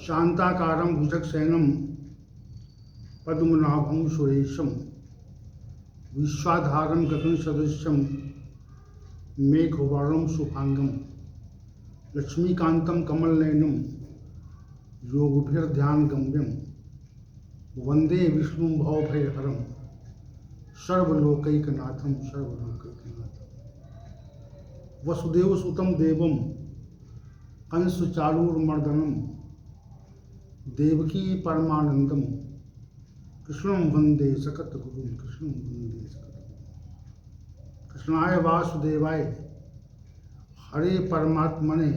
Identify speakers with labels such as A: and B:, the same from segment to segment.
A: शांताकारं भुजगशयनं पद्मनाभं सुरेशं विश्वाधारं गगनसदृशं मेघवर्णं शुभांगं लक्ष्मीकान्तं कमलनयनं योगभिर्ध्यानगम्यं वंदे विष्णुं भवभयहरं सर्वलोकैकनाथं वसुदेवसुतं देवं कंसचारूरमर्दनं देवकी परमानंदम कृष्णं वंदे सकतगुरुं कृष्णाय वासुदेवाय हरे परमात्मने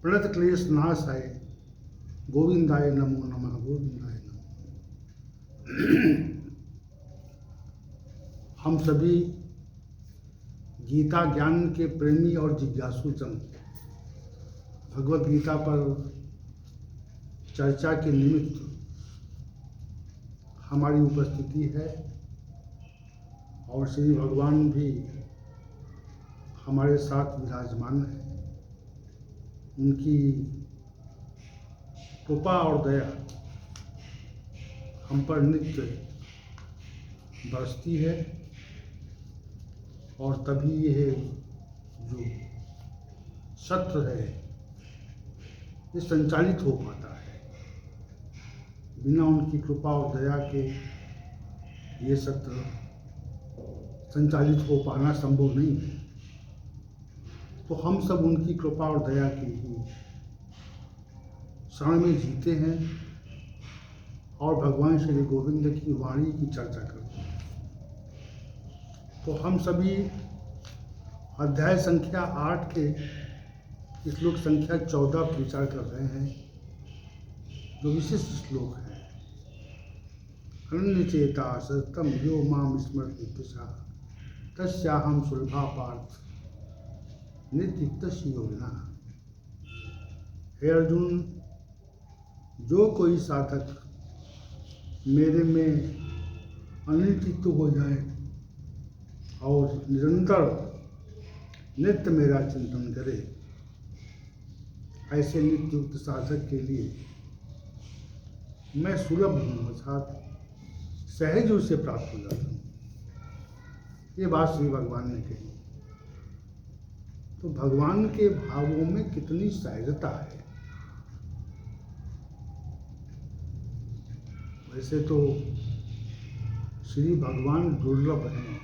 A: प्रणतक्लेशनाशाय गोविंदाय नमो नमः गोविंदाय नमः। हम सभी गीता ज्ञान के प्रेमी और जिज्ञासु जन भगवत गीता पर चर्चा के निमित्त हमारी उपस्थिति है और श्री भगवान भी हमारे साथ विराजमान है। उनकी कृपा और दया हम पर नित्य बरसती है और तभी यह जो सत्र है ये संचालित हो पाता है। बिना उनकी कृपा और दया के ये सत्र संचालित हो पाना संभव नहीं है। तो हम सब उनकी कृपा और दया की ही शरण में जीते हैं और भगवान श्री गोविंद की वाणी की चर्चा करते हैं। तो हम सभी अध्याय संख्या 8 के श्लोक संख्या 14 पर विचार कर रहे हैं, जो विशिष्ट श्लोक है। अनन्य चेता सततम यो माम स्मरति तस्या तस्याहं सुलभा पार्थ नित्युक्तस्य योगिना। हे अर्जुन, जो कोई साधक मेरे में अनिचित्त हो जाए और निरंतर नित्य मेरा चिंतन करे, ऐसे नित्युक्त साधक के लिए मैं सुलभ हूँ, अर्थात सहज उसे प्राप्त हो जाता हूँ। ये बात श्री भगवान ने कही। तो भगवान के भावों में कितनी सहजता है। वैसे तो श्री भगवान दुर्लभ हैं,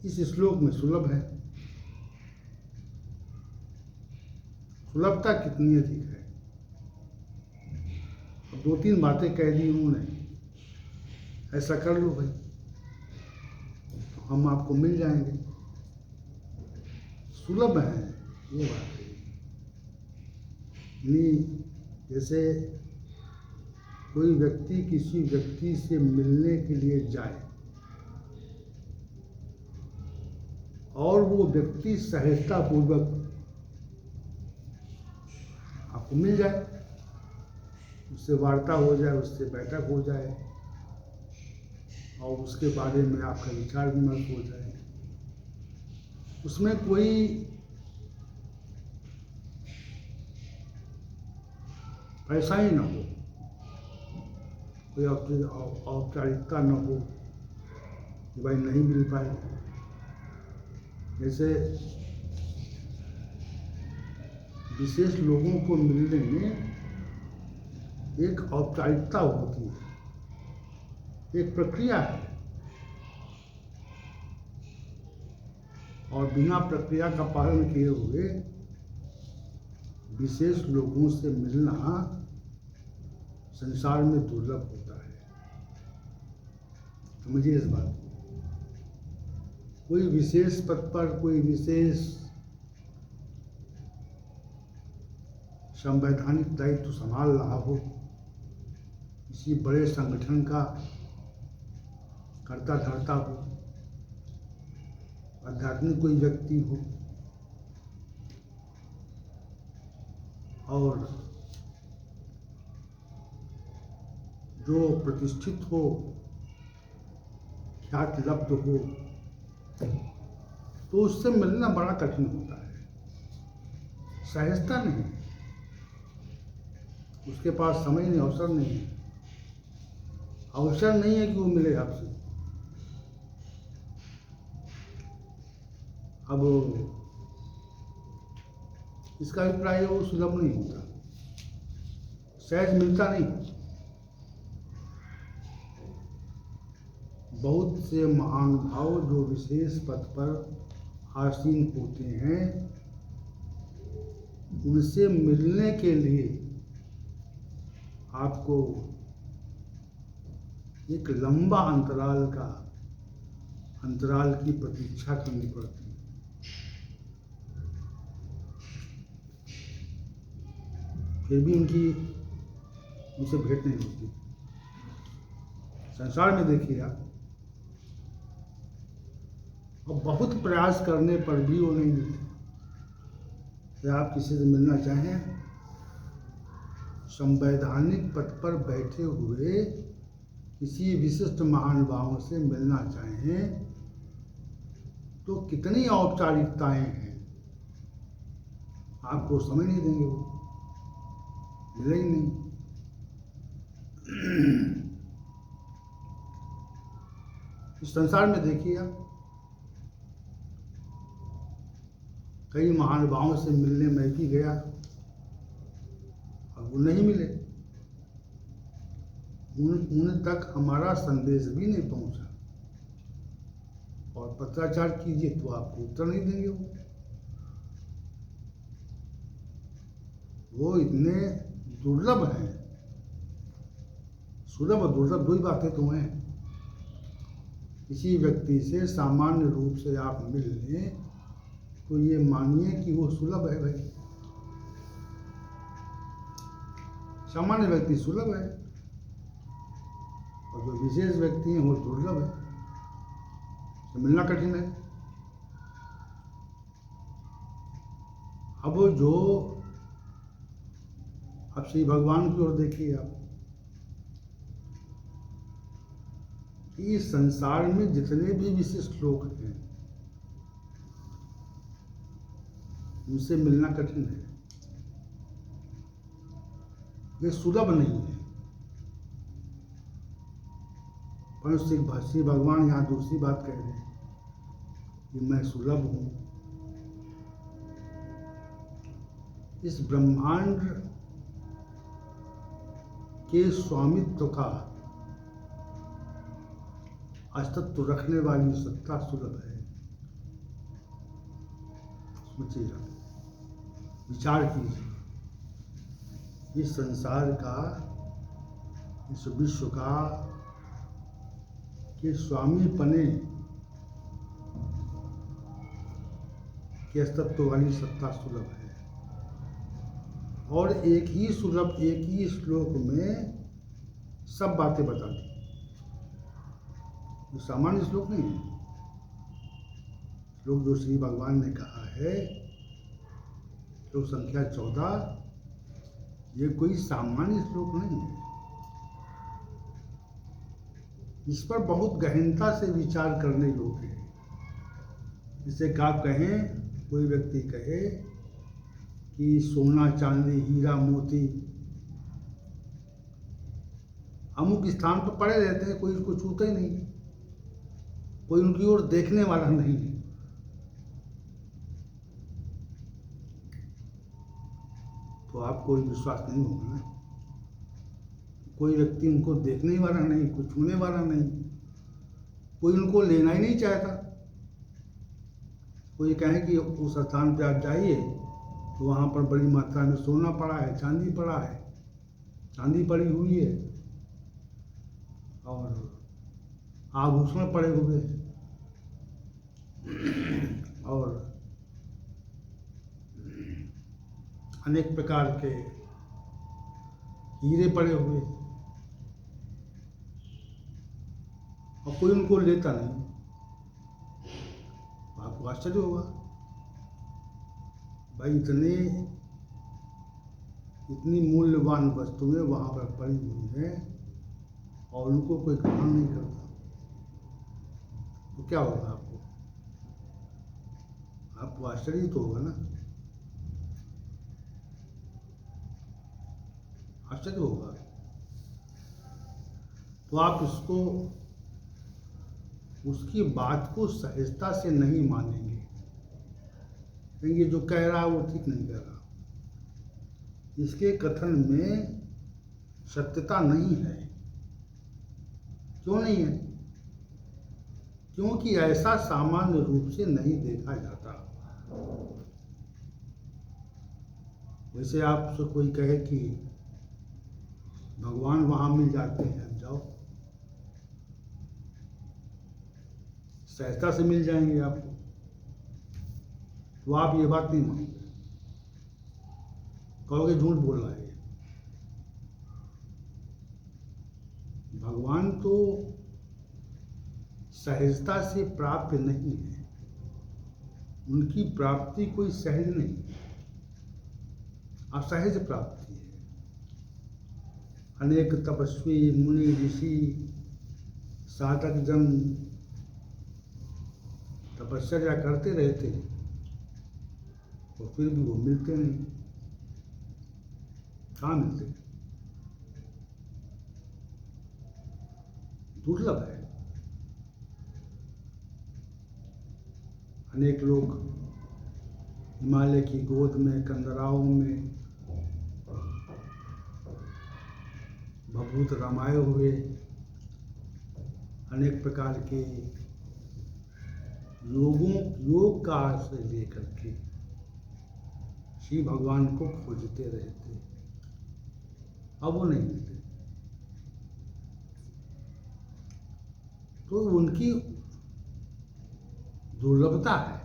A: इस श्लोक में सुलभ है। सुलभता कितनी अधिक है। अब 2-3 बातें कह दी उन्होंने, ऐसा कर लो भाई तो हम आपको मिल जाएंगे। सुलभ है ये बात है। जैसे कोई व्यक्ति किसी व्यक्ति से मिलने के लिए जाए और वो व्यक्ति सहजता पूर्वक आपको मिल जाए, उससे वार्ता हो जाए, उससे बैठक हो जाए और उसके बारे में आपका विचार विमर्श हो जाए, उसमें कोई ऐसा ही ना हो, कोई औपचारिकता न हो कि भाई नहीं मिल पाए। जैसे विशेष लोगों को मिलने में एक औपचारिकता होती है, एक प्रक्रिया है, और बिना प्रक्रिया का पालन किए हुए विशेष लोगों से मिलना संसार में दुर्लभ होता है। समझिए इस बात को। कोई विशेष पद पर कोई विशेष संवैधानिक दायित्व संभाल रहा हो, किसी बड़े संगठन का कर्ता धर्ता हो, आध्यात्मिक कोई व्यक्ति हो और जो प्रतिष्ठित हो, ख्याति लब्ध हो, तो उससे मिलना बड़ा कठिन होता है। सहजता नहीं। उसके पास समय नहीं, अवसर नहीं है, अवसर नहीं है कि वो मिले आपसे। अब इसका अभिप्राय है वो सुलभ नहीं होता, सहज मिलता नहीं। बहुत से महानुभाव जो विशेष पद पर आसीन होते हैं, उनसे मिलने के लिए आपको एक लंबा अंतराल की प्रतीक्षा करनी पड़ती है। फिर भी उनसे भेंट नहीं होती। संसार में देखिए आप, और बहुत प्रयास करने पर भी वो नहीं मिलते। या आप किसी से मिलना चाहें, संवैधानिक पद पर बैठे हुए किसी विशिष्ट महानुभावों से मिलना चाहें तो कितनी औपचारिकताएं हैं, आपको समय नहीं देंगे, वो मिले ही नहीं। इस संसार में देखिए आप, कई महानुभावों से मिलने मैं भी गया, अब वो नहीं मिले। उन तक हमारा संदेश भी नहीं पहुंचा, और पत्राचार कीजिए तो आपको उत्तर नहीं देंगे। वो इतने दुर्लभ हैं। सुलभ और दुर्लभ दो ही बातें तो हैं। किसी व्यक्ति से सामान्य रूप से आप मिल लें तो ये मानिए कि वो सुलभ है भाई, सामान्य व्यक्ति सुलभ है, और जो विशेष व्यक्ति हैं वो दुर्लभ है, तो मिलना कठिन है। अब जो अब श्री भगवान की ओर देखिए आप, कि इस संसार में जितने भी विशिष्ट लोग हैं, उनसे मिलना कठिन है, ये सुलभ नहीं है। पर श्री भगवान यहाँ दूसरी बात कह रहे हैं कि मैं सुलभ हूं। इस ब्रह्मांड के स्वामित्व का अस्तित्व रखने वाली सत्ता सुलभ है। सोचिएगा, विचार कीजिए, इस संसार का, इस विश्व का के स्वामी पने के अस्तित्व वाली सत्ता सुलभ है। और एक ही श्लोक में सब बातें बता दी। ये सामान्य श्लोक नहीं है। श्लोक जो श्री भगवान ने कहा है, श्लोक संख्या 14, ये कोई सामान्य श्लोक नहीं है। इस पर बहुत गहनता से विचार करने योग्य है। जिसे आप कहें, कोई व्यक्ति कहे कि सोना चांदी हीरा मोती अमुक स्थान पर पड़े रहते हैं, कोई उसको छूता ही नहीं, कोई उनकी ओर देखने वाला नहीं है। तो आपको विश्वास नहीं होगा ना। कोई व्यक्ति उनको देखने वाला नहीं, कुछ छूने वाला नहीं, कोई उनको लेना ही नहीं चाहता। कोई कहे कि उस स्थान पे आप जाइए तो वहाँ पर बड़ी मात्रा में सोना पड़ा है, चांदी पड़ा है, चांदी पड़ी हुई है और आभूषण पड़े हुए हैं और अनेक प्रकार के हीरे पड़े हुए हैं, और कोई उनको लेता नहीं। आपको आश्चर्य होगा, भाई इतनी मूल्यवान वस्तुएं वहां पर पड़ी हुई हैं और उनको कोई ग्रहण नहीं करता, तो क्या होगा आपको आश्चर्य तो होगा ना। आश्चर्य होगा। तो आप इसको, उसकी बात को सहजता से नहीं मानेंगे, क्योंकि जो कह रहा है वो ठीक नहीं कह रहा, इसके कथन में सत्यता नहीं है। क्यों नहीं है? क्योंकि ऐसा सामान्य रूप से नहीं देखा जाता। जैसे आपसे कोई कहे कि भगवान वहां मिल जाते हैं, जाओ, सहजता से मिल जाएंगे आपको, तो आप ये बात नहीं मानोगे, कहोगे झूठ बोल रहा है। भगवान तो सहजता से प्राप्त नहीं है, उनकी प्राप्ति कोई सहज नहीं, असहज प्राप्ति है। अनेक तपस्वी, मुनि, ऋषि, साधक जन तपस्या करते रहते और फिर भी वो मिलते नहीं। कहाँ मिलते? दुर्लभ है। अनेक लोग हिमालय की गोद में, कंदराओं में भभूत रमाए हुए, अनेक प्रकार के योग का आश्रय लेकर के श्री भगवान को खोजते रहते, अब वो नहीं मिलते। तो उनकी दुर्लभता है।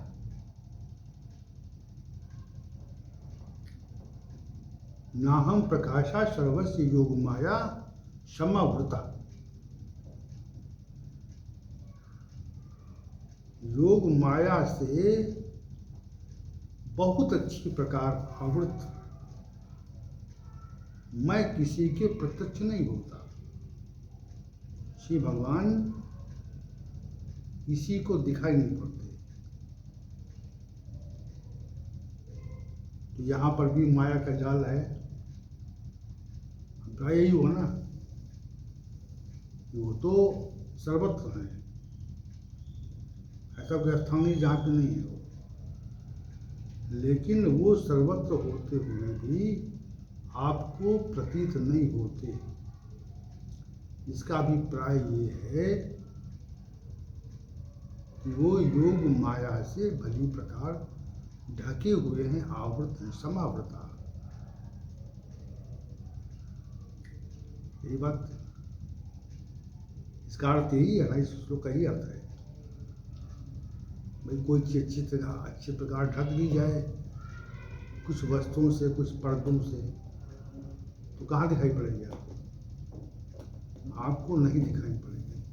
A: नाहम प्रकाशा सर्वस्य योग माया समावृता। योग माया से बहुत अच्छी प्रकार आवृत मैं किसी के प्रत्यक्ष नहीं होता। श्री भगवान किसी को दिखाई नहीं पड़ते। तो यहाँ पर भी माया का जाल है। यही हुआ ना, वो तो सर्वत्र है, ऐसा कोई स्थान नहीं जहाँ पे नहीं है वो, लेकिन वो सर्वत्र होते हुए भी आपको प्रतीत नहीं होते। इसका अभिप्राय ये है कि वो योग माया से भली प्रकार ढके हुए हैं, आवृत हैं, समावृता। यही बात, इसका अर्थ यही है ना, इस श्लोक का ही अर्थ है। भाई कोई चीज अच्छी प्रकार ढक दी जाए कुछ वस्तुओं से, कुछ पर्दों से, तो कहाँ दिखाई पड़ेगी आपको? आपको नहीं दिखाई पड़ेगी,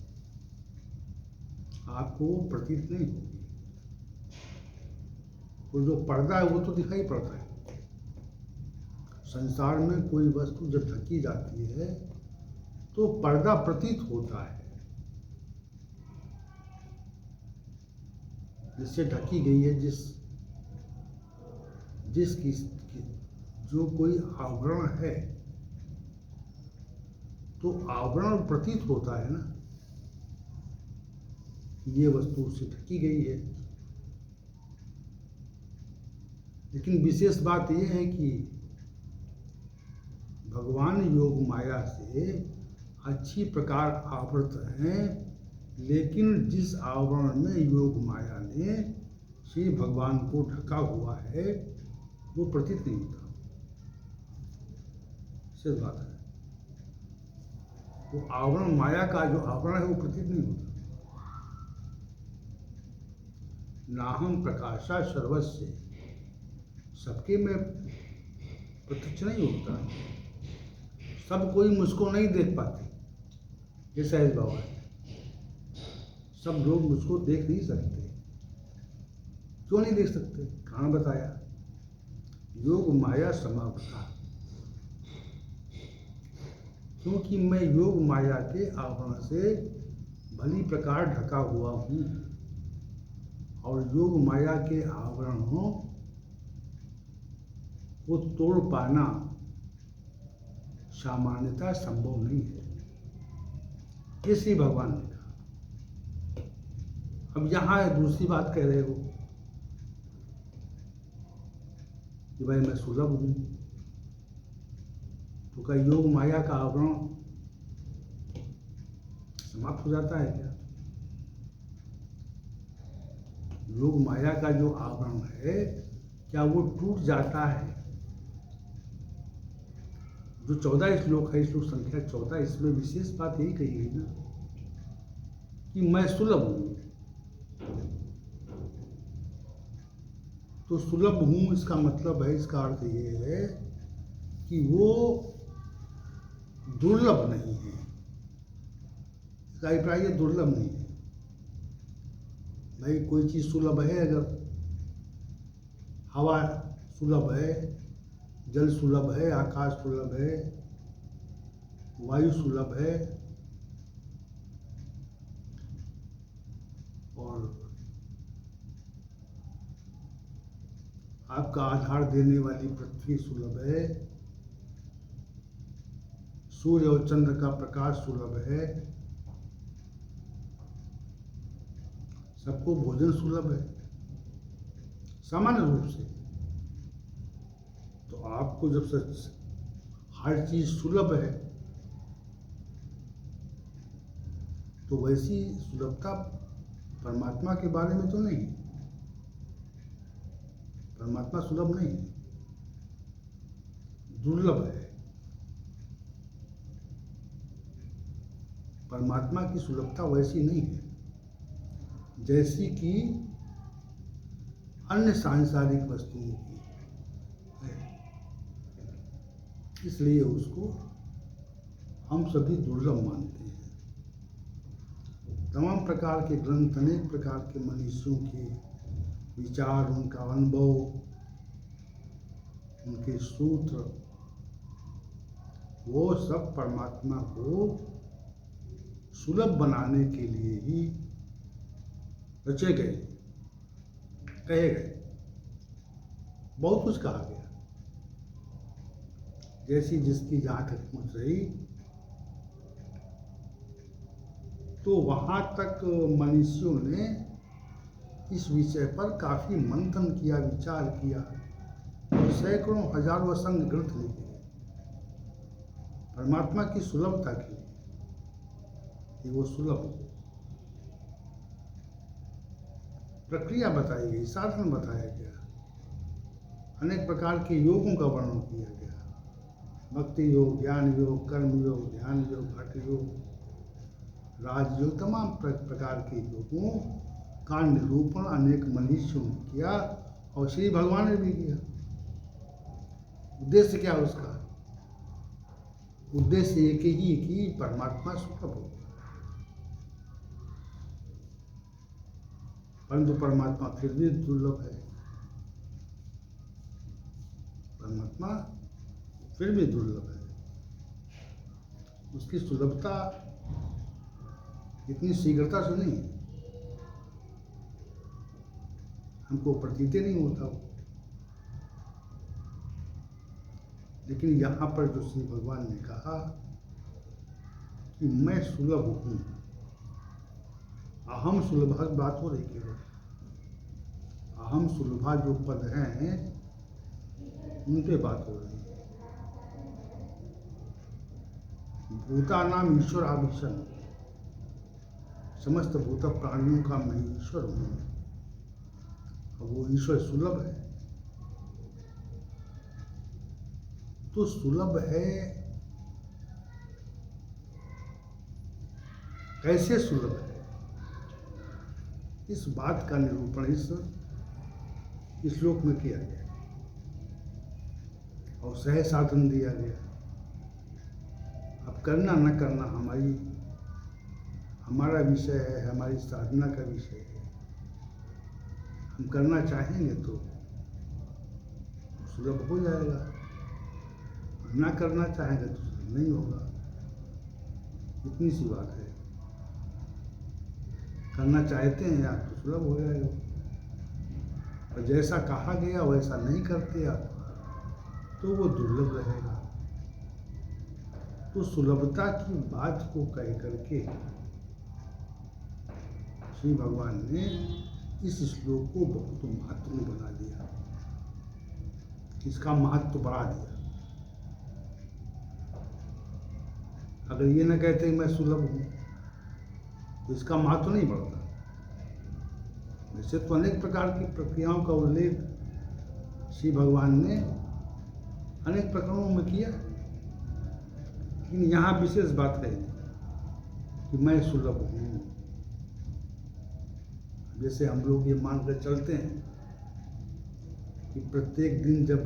A: आपको वो प्रतीत नहीं होगी। वो जो पर्दा है वो तो दिखाई पड़ता है। संसार में कोई वस्तु जब ढकी जाती है तो पर्दा प्रतीत होता है, जिससे ढकी गई है, जिसकी जो कोई आवरण है, तो आवरण प्रतीत होता है ना, ये वस्तु उससे ढकी गई है। लेकिन विशेष बात यह है कि भगवान योग माया से अच्छी प्रकार आवृत हैं, लेकिन जिस आवरण में योग माया ने श्री भगवान को ढका हुआ है वो प्रतीत नहीं होता। सिर्फ बात है, वो आवरण, माया का जो आवरण है वो प्रतीत नहीं होता। नाहम प्रकाशा सर्वस्य, सबके में प्रत्यक्ष नहीं होता। सब कोई मुझको नहीं देख पाते, ये सहज भाव है। सब लोग मुझको देख नहीं सकते। क्यों नहीं देख सकते? कहाँ बताया? योग माया समावृता, क्योंकि मैं योग माया के आवरण से भली प्रकार ढका हुआ हूँ, और योग माया के आवरणों को तोड़ पाना सामान्यता संभव नहीं है, ये श्री भगवान ने कहा। अब यहाँ दूसरी बात कह रहे हो कि भाई मैं सुलभ हूँ, तो क्या योग माया का आवरण समाप्त हो जाता है क्या? योग माया का जो आवरण है क्या वो टूट जाता है? जो 14 श्लोक है, श्लोक संख्या 14, इसमें विशेष बात यही कही गई ना कि मैं सुलभ हूं। तो सुलभ हूं इसका मतलब है, इसका अर्थ ये है कि वो दुर्लभ नहीं है। इसका अभिप्राय ये दुर्लभ नहीं है। भाई कोई चीज सुलभ है, अगर हवा सुलभ है, जल सुलभ है, आकाश सुलभ है, वायु सुलभ है, और आपका आधार देने वाली पृथ्वी सुलभ है, सूर्य और चंद्र का प्रकाश सुलभ है, सबको भोजन सुलभ है सामान्य रूप से। तो आपको जब सच हर चीज सुलभ है, तो वैसी सुलभता परमात्मा के बारे में तो नहीं। परमात्मा सुलभ नहीं, दुर्लभ है। परमात्मा की सुलभता वैसी नहीं है जैसी कि अन्य सांसारिक वस्तुओं की है। इसलिए उसको हम सभी दुर्लभ मानते हैं। तमाम प्रकार के ग्रंथ, अनेक प्रकार के मनुष्यों के विचार, उनका अनुभव, उनके सूत्र, वो सब परमात्मा को सुलभ बनाने के लिए ही रचे गए, कहे गए। बहुत कुछ कहा गया, जैसी जिसकी जहाँ तक पहुँच रही, तो वहाँ तक मनुष्यों ने इस विषय पर काफी मंथन किया, विचार किया, और सैकड़ों हजारों असंख्य ग्रंथ लिखे गए परमात्मा की सुलभता के लिए कि वो सुलभ हो। प्रक्रिया बताई गई, साधन बताया गया, अनेक प्रकार के योगों का वर्णन किया गया। भक्ति योग, ज्ञान योग, कर्म योग, ध्यान योग, हठ योग, राजयोग, तमाम प्रकार के योगों का निरूपण अनेक मनुष्यों ने किया, और श्री भगवान ने भी किया। उद्देश्य क्या उसका? उद्देश्य एक ही कि परमात्मा सुलभ हो। परंतु परमात्मा फिर भी दुर्लभ है। परमात्मा फिर भी दुर्लभ है। उसकी सुलभता इतनी शीघ्रता से नहीं, हमको प्रतीत नहीं होता वो। लेकिन यहाँ पर जो श्री भगवान ने कहा कि मैं सुलभ हूँ, अहम सुलभा की बात हो रही केवल। अहम सुलभा जो पद हैं उन पे बात हो रही है। भूता नाम ईश्वर आभीषण, समस्त भूत प्राणियों का मैं ईश्वर हूँ, और वो ईश्वर सुलभ है। तो सुलभ है, कैसे सुलभ है, इस बात का निरूपण इस श्लोक में किया गया और सह साधन दिया गया। अब करना न करना हमारा विषय है, हमारी साधना का विषय है। हम करना चाहेंगे तो सुलभ हो जाएगा, ना करना चाहेंगे तो सुलभ नहीं होगा। इतनी सी बात है। करना चाहते हैं आप तो सुलभ हो जाएगा, और जैसा कहा गया वैसा नहीं करते आप तो वो दुर्लभ रहेगा। तो सुलभता की बात को कह करके श्री भगवान ने इस श्लोक को बहुत महत्वपूर्ण बना दिया, इसका महत्व बढ़ा दिया। अगर ये न कहते मैं सुलभ हूं तो इसका महत्व नहीं बढ़ता। वैसे तो अनेक प्रकार की प्रक्रियाओं का उल्लेख श्री भगवान ने अनेक प्रकरणों में किया, लेकिन यहाँ विशेष बात कही कि मैं सुलभ हूँ। जैसे हम लोग ये मानकर चलते हैं कि प्रत्येक दिन जब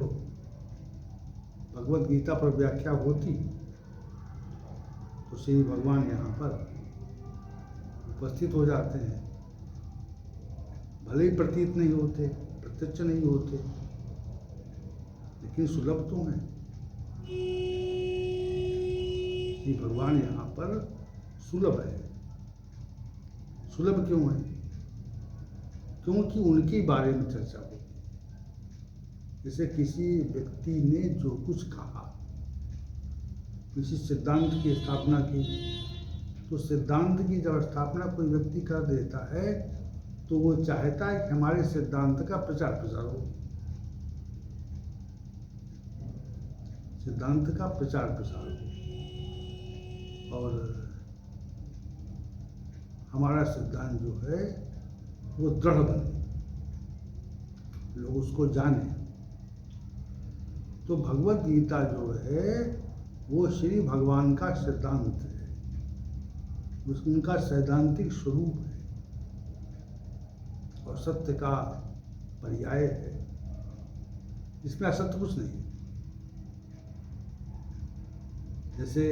A: भगवत गीता पर व्याख्या होती तो श्री भगवान यहाँ पर उपस्थित हो जाते हैं। भले ही प्रतीत नहीं होते, प्रत्यक्ष नहीं होते, लेकिन सुलभ तो हैं। श्री भगवान यहाँ पर सुलभ है। सुलभ क्यों है? क्योंकि उनके बारे में चर्चा होती है। जैसे किसी व्यक्ति ने जो कुछ कहा, किसी सिद्धांत की स्थापना की, तो सिद्धांत की जब स्थापना कोई व्यक्ति कर देता है तो वो चाहता है कि हमारे सिद्धांत का प्रचार प्रसार हो, सिद्धांत का प्रचार प्रसार हो, और हमारा सिद्धांत जो है वो दृढ़ बने, लोग उसको जाने। तो भगवत गीता जो है वो श्री भगवान का सिद्धांत है, उनका सैद्धांतिक स्वरूप है और सत्य का पर्याय है। इसमें असत्य कुछ नहीं है। जैसे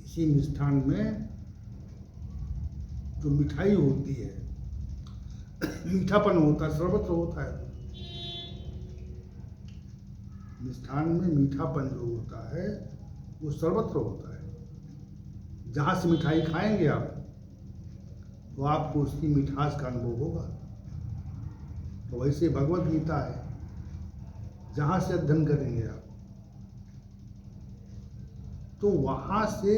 A: इसी मिष्ठान में जो मिठाई होती है, मीठापन होता है, सर्वत्र होता है। मिष्ठान में मीठापन जो होता है वो सर्वत्र होता है। जहाँ से मिठाई खाएंगे आप तो आपको उसकी मिठास का अनुभव होगा। तो वैसे भगवत गीता है, जहाँ से अध्ययन करेंगे आप तो वहाँ से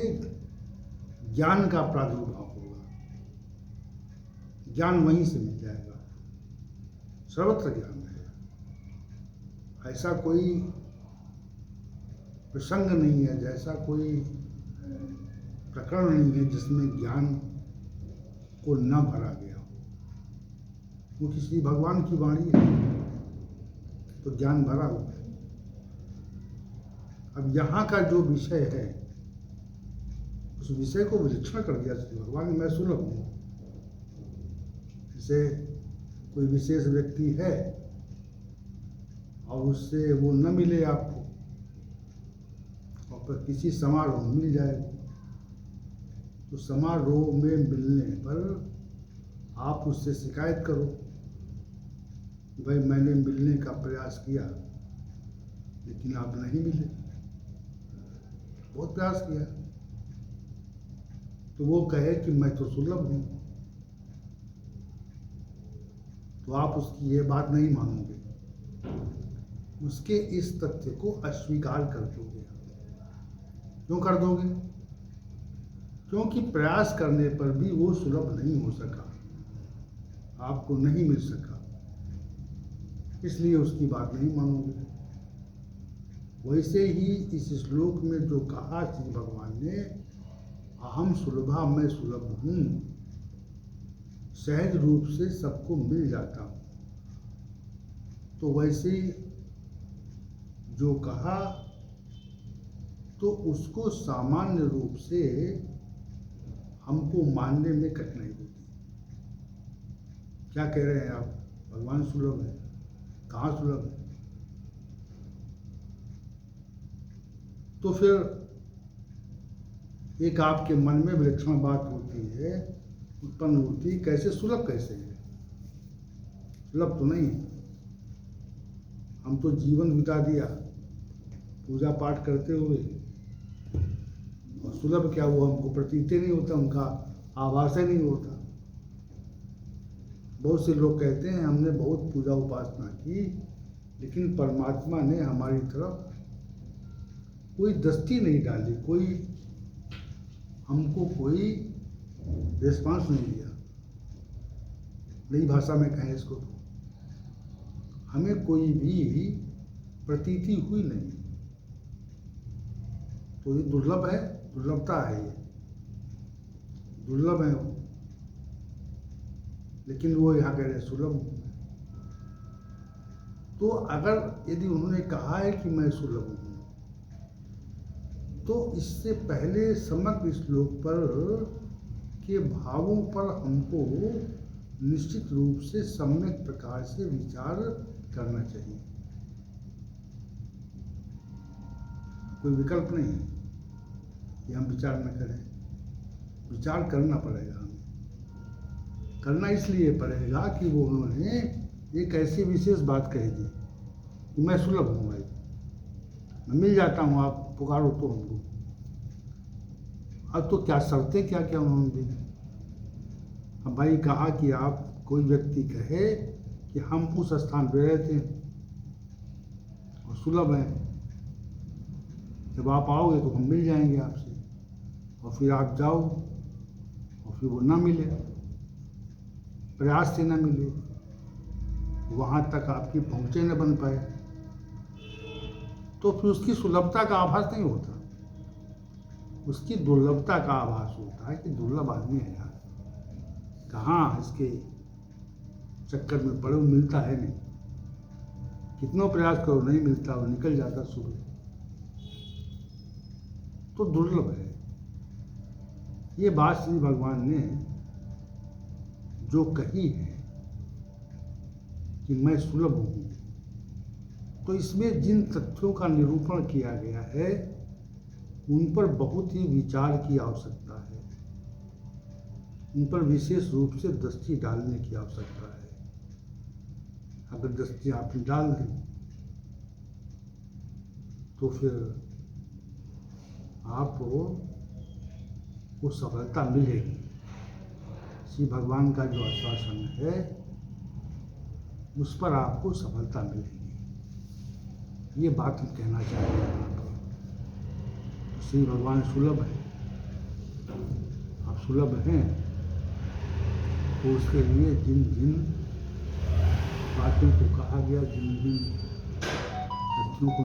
A: ज्ञान का प्रादुर्भाव होगा, ज्ञान वहीं से मिल जाएगा। सर्वत्र ज्ञान है। ऐसा कोई प्रसंग नहीं है, जैसा कोई प्रकरण नहीं है जिसमें ज्ञान को न भरा गया हो। वो किसी भगवान की वाणी है तो ज्ञान भरा हुआ है। अब यहाँ का जो विषय है उस विषय को विलक्षण कर दिया श्री भगवान ने, मैं सुलभ हूँ। जैसे कोई विशेष व्यक्ति है और उससे वो न मिले आपको, और पर किसी समारोह में मिल जाए, तो समारोह में मिलने पर आप उससे शिकायत करो कि भाई मैंने मिलने का प्रयास किया लेकिन आप नहीं मिले, बहुत प्रयास किया। तो वो कहे कि मैं तो सुलभ हूँ, तो आप उसकी ये बात नहीं मानोगे, उसके इस तथ्य को अस्वीकार कर दोगे। क्यों कर दोगे? क्योंकि प्रयास करने पर भी वो सुलभ नहीं हो सका, आपको नहीं मिल सका, इसलिए उसकी बात नहीं मानोगे। वैसे ही इस श्लोक में जो कहा श्री भगवान ने, अहम सुलभा, मैं सुलभ हूँ, सहज रूप से सबको मिल जाता हूँ। तो वैसे जो कहा तो उसको सामान्य रूप से हमको मानने में कठिनाई होती। क्या कह रहे हैं आप? भगवान सुलभ है, कहाँ सुलभ है? तो फिर एक आपके मन में विलक्षण बात होती है, उत्पन्न होती है, कैसे सुलभ कैसे है? सुलभ तो नहीं। हम तो जीवन बिता दिया पूजा पाठ करते हुए, और सुलभ क्या, वो हमको प्रतीत नहीं होता, उनका आभास ही नहीं होता। बहुत से लोग कहते हैं हमने बहुत पूजा उपासना की लेकिन परमात्मा ने हमारी तरफ कोई दृष्टि नहीं डाली, कोई हमको कोई रिस्पांस नहीं दिया। नई भाषा में कहें इसको तो हमें कोई भी प्रतीति हुई नहीं। तो ये दुर्लभ है, दुर्लभता है, ये दुर्लभ है वो। लेकिन वो यहाँ कह रहे सुलभ हूँ। तो अगर यदि उन्होंने कहा है कि मैं सुलभ हूँ, तो इससे पहले समग्र श्लोक पर के भावों पर हमको निश्चित रूप से सम्यक प्रकार से विचार करना चाहिए। कोई विकल्प नहीं है कि हम विचार न करें, विचार करना पड़ेगा हमें। करना इसलिए पड़ेगा कि वो उन्होंने एक ऐसी विशेष बात कही थी कि मैं सुलभ हूँ भाई, मैं मिल जाता हूँ, आप पुकारो तो हमको। अब तो क्या शर्तें क्या क्या उन्होंने दी। अब भाई कहा कि आप कोई व्यक्ति कहे कि हम उस स्थान पे रहते हैं और सुलभ हैं, जब आप आओगे तो हम मिल जाएंगे आपसे, और फिर आप जाओ और फिर वो ना मिले, प्रयास से ना मिले, वहाँ तक आपकी पहुँचे न बन पाए, तो फिर उसकी सुलभता का आभास नहीं होता, उसकी दुर्लभता का आभास होता है कि दुर्लभ आदमी है यार, कहाँ इसके चक्कर में पड़ो, मिलता है नहीं, कितना प्रयास करो नहीं मिलता, वो निकल जाता सुबह। तो दुर्लभ है। ये बात श्री भगवान ने जो कही है कि मैं सुलभ हूँ, तो इसमें जिन तथ्यों का निरूपण किया गया है उन पर बहुत ही विचार की आवश्यकता है, उन पर विशेष रूप से दृष्टि डालने की आवश्यकता है। अगर दृष्टि आपने डाल दी तो फिर आपको सफलता मिलेगी। श्री भगवान का जो आश्वासन है उस पर आपको सफलता मिलेगी, ये बात हम कहना चाहते हैं यहाँ पर। श्री भगवान सुलभ है, आप सुलभ हैं, तो उसके लिए जिन जिन बातों को कहा गया, जिन जिन तथ्यों को